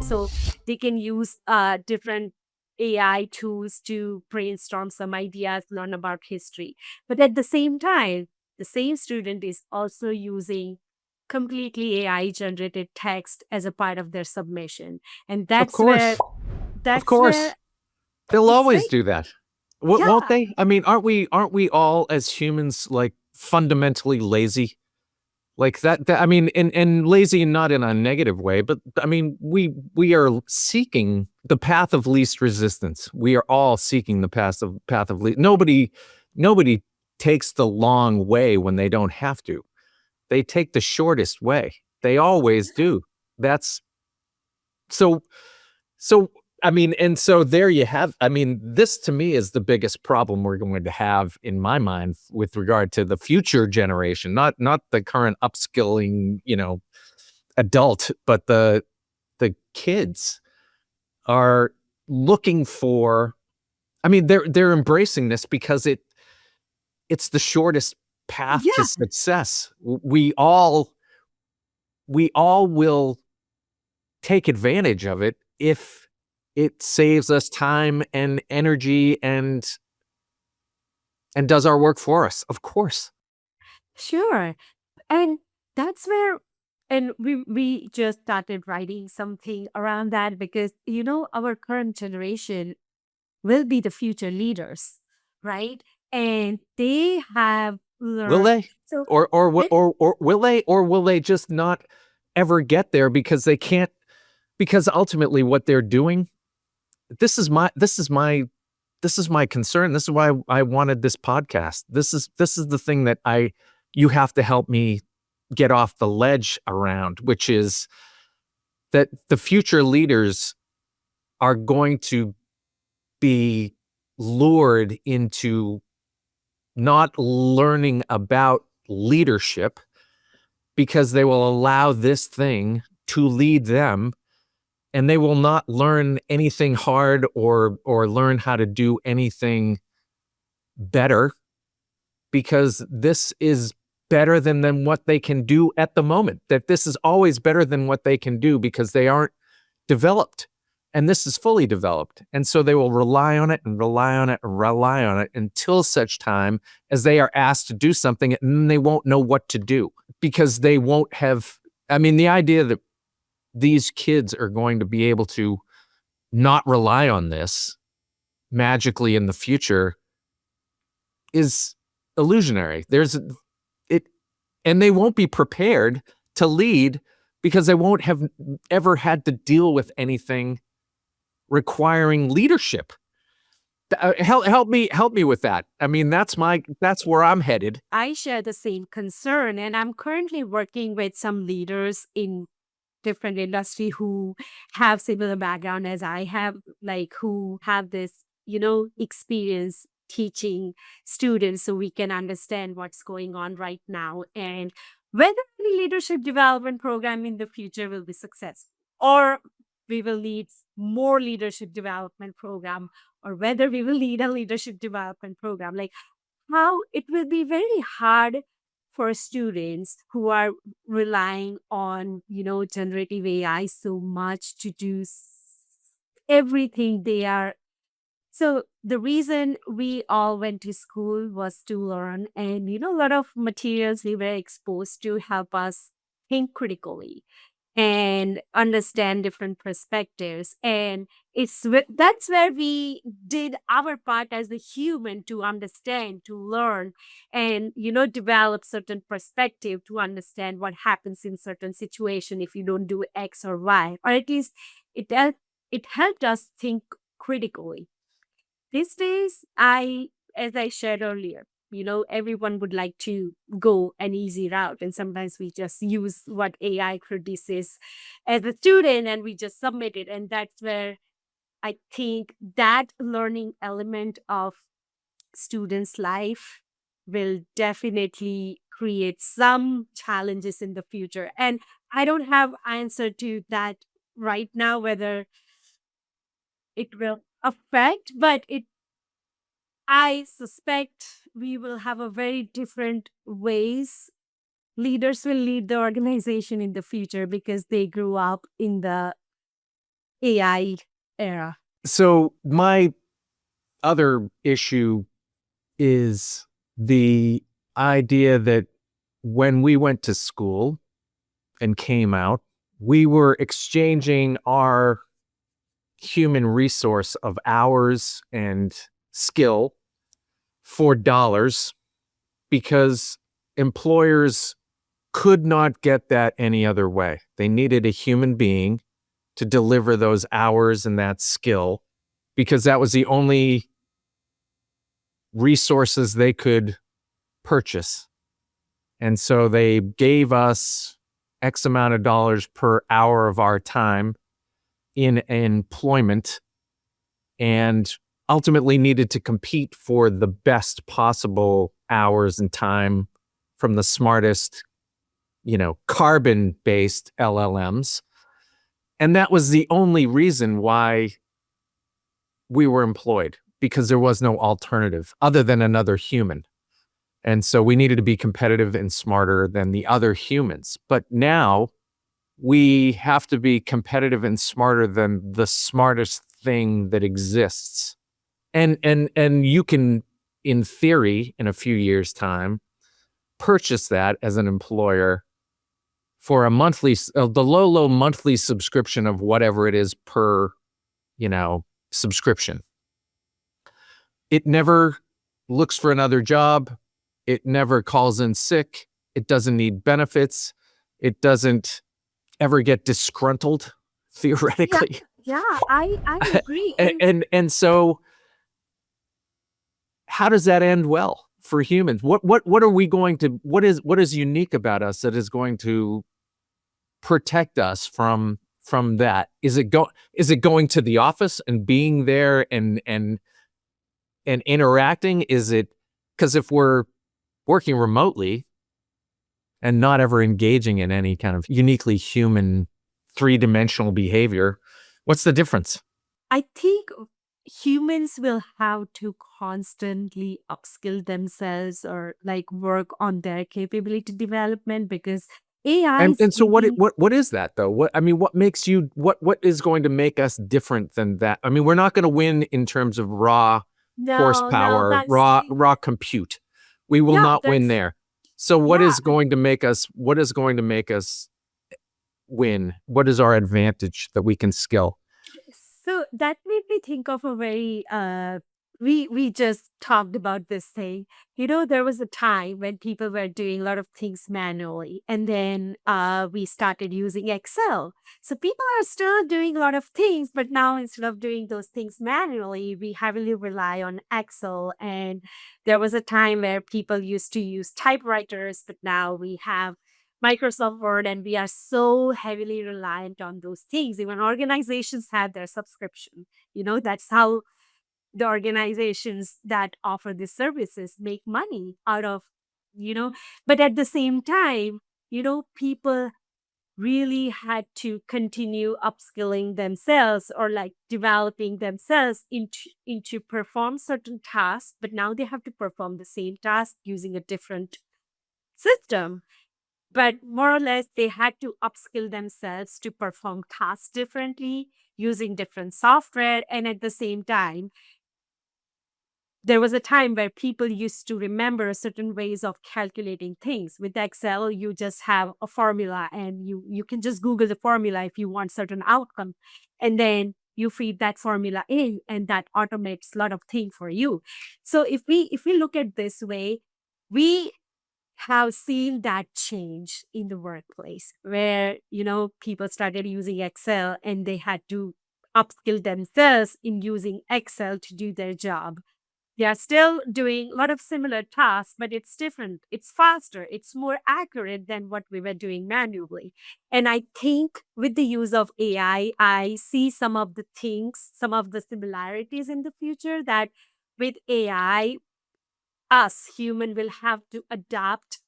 So they can use different AI tools to brainstorm some ideas, learn about history. But at the same time, the same student is also using completely AI generated text as a part of their submission. And Of that's where course. Of course. They'll it's always very, do that. Won't yeah, they? I mean, aren't we all as humans like fundamentally lazy? Like that I mean, and lazy not in a negative way, but I mean, we are seeking the path of least resistance. We are all seeking the path of least. Nobody takes the long way when they don't have to. They take the shortest way. They always do. That's so so I mean, and so there you have I mean, this to me is the biggest problem we're going to have in my mind with regard to the future generation, not the current upskilling, adult, but the kids are looking for I mean, they're embracing this because it's the shortest path to yeah, success. We all will take advantage of it if it saves us time and energy and does our work for us, of course. sure. And that's where, and we just started writing something around that because, our current generation will be the future leaders, right? And they have Will learned. they? So, Or with, will they just not ever get there because they can't because ultimately what they're doing this is my concern. This is why I wanted this podcast. This is the thing that you have to help me get off the ledge around, which is that the future leaders are going to be lured into not learning about leadership because they will allow this thing to lead them, and they will not learn anything hard or learn how to do anything better because this is better than what they can do at the moment. That this is always better than what they can do because they aren't developed. And this is fully developed. And so they will rely on it and rely on it and rely on it until such time as they are asked to do something and then they won't know what to do because they won't have. I mean, the idea that these kids are going to be able to not rely on this magically in the future is illusionary. It, and they won't be prepared to lead because they won't have ever had to deal with anything requiring leadership. Help me with that. I mean, that's where I'm headed. I share the same concern, and I'm currently working with some leaders in different industry who have similar background as I have, like who have this, experience teaching students so we can understand what's going on right now and whether the leadership development program in the future will be successful or we will need more leadership development program or whether we will need a leadership development program, like how it will be very hard for students who are relying on generative AI so much to do everything they are. So the reason we all went to school was to learn, and a lot of materials we were exposed to help us think critically and understand different perspectives. And that's where we did our part as a human to understand, to learn, and develop certain perspective to understand what happens in certain situation if you don't do X or Y, or at least it helped us think critically. These days, as I shared earlier, everyone would like to go an easy route. And sometimes we just use what AI produces as a student and we just submit it. And that's where I think that learning element of students' life will definitely create some challenges in the future. And I don't have answer to that right now, whether it will affect, but I suspect we will have a very different ways leaders will lead the organization in the future because they grew up in the AI era. So my other issue is the idea that when we went to school and came out, we were exchanging our human resource of hours and skill for dollars because employers could not get that any other way. They needed a human being to deliver those hours and that skill because that was the only resources they could purchase. And so they gave us X amount of dollars per hour of our time in employment and ultimately needed to compete for the best possible hours and time from the smartest, carbon based LLMs. And that was the only reason why we were employed because there was no alternative other than another human. And so we needed to be competitive and smarter than the other humans. But now we have to be competitive and smarter than the smartest thing that exists. And you can, in theory, in a few years' time, purchase that as an employer for a monthly, the low monthly subscription of whatever it is per, subscription. It never looks for another job. It never calls in sick. It doesn't need benefits. It doesn't ever get disgruntled, Yeah, theoretically. yeah, I agree. and, And and so how does that end well for humans? What are we going to what is unique about us that is going to protect us from that? Is it going to the office and being there and interacting? Is it because if we're working remotely and not ever engaging in any kind of uniquely human three-dimensional behavior, what's the difference? I think humans will have to constantly upskill themselves or like work on their capability development because AI is And so thinking. what is that though? What makes you what is going to make us different than that? I mean, we're not going to win in terms of raw No, no, horsepower, that's raw compute. We will yeah, not win that's there. So yeah. what is going to make us win? What is our advantage that we can skill? So that made me think of a very we just talked about this thing. There was a time when people were doing a lot of things manually and then we started using Excel. So people are still doing a lot of things, but now instead of doing those things manually, we heavily rely on Excel. And there was a time where people used to use typewriters, but now we have Microsoft Word, and we are so heavily reliant on those things. Even organizations have their subscription. That's how the organizations that offer these services make money out of, you know, but at the same time, people really had to continue upskilling themselves or like developing themselves into perform certain tasks, but now they have to perform the same task using a different system, but more or less they had to upskill themselves to perform tasks differently using different software. And at the same time, there was a time where people used to remember certain ways of calculating things. With Excel, you just have a formula and you can just Google the formula if you want certain outcome. And then you feed that formula in and that automates a lot of things for you. So if we look at this way, we have seen that change in the workplace where people started using Excel and they had to upskill themselves in using Excel to do their job. They are still doing a lot of similar tasks, but it's different, it's faster, it's more accurate than what we were doing manually. And I think with the use of AI, I see some of the things, some of the similarities in the future, that with AI, us human will have to adapt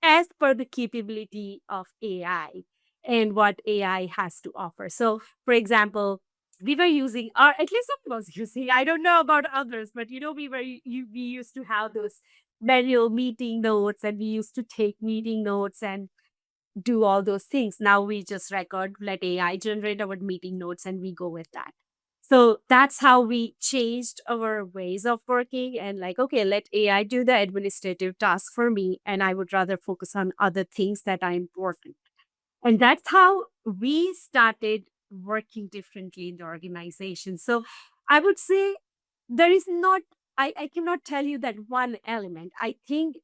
as per the capability of AI and what AI has to offer. So, for example, we were using, or at least I was using, I don't know about others, but we used to have those manual meeting notes, and we used to take meeting notes and do all those things. Now we just record, let AI generate our meeting notes, and we go with that. So that's how we changed our ways of working and like, okay, let AI do the administrative tasks for me, and I would rather focus on other things that are important. And that's how we started working differently in the organization. So I would say there is not, I cannot tell you that one element. I think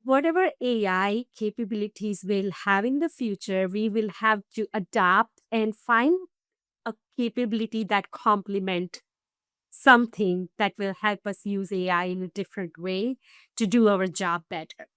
whatever AI capabilities we'll have in the future, we will have to adapt and find a capability that complement something that will help us use AI in a different way to do our job better.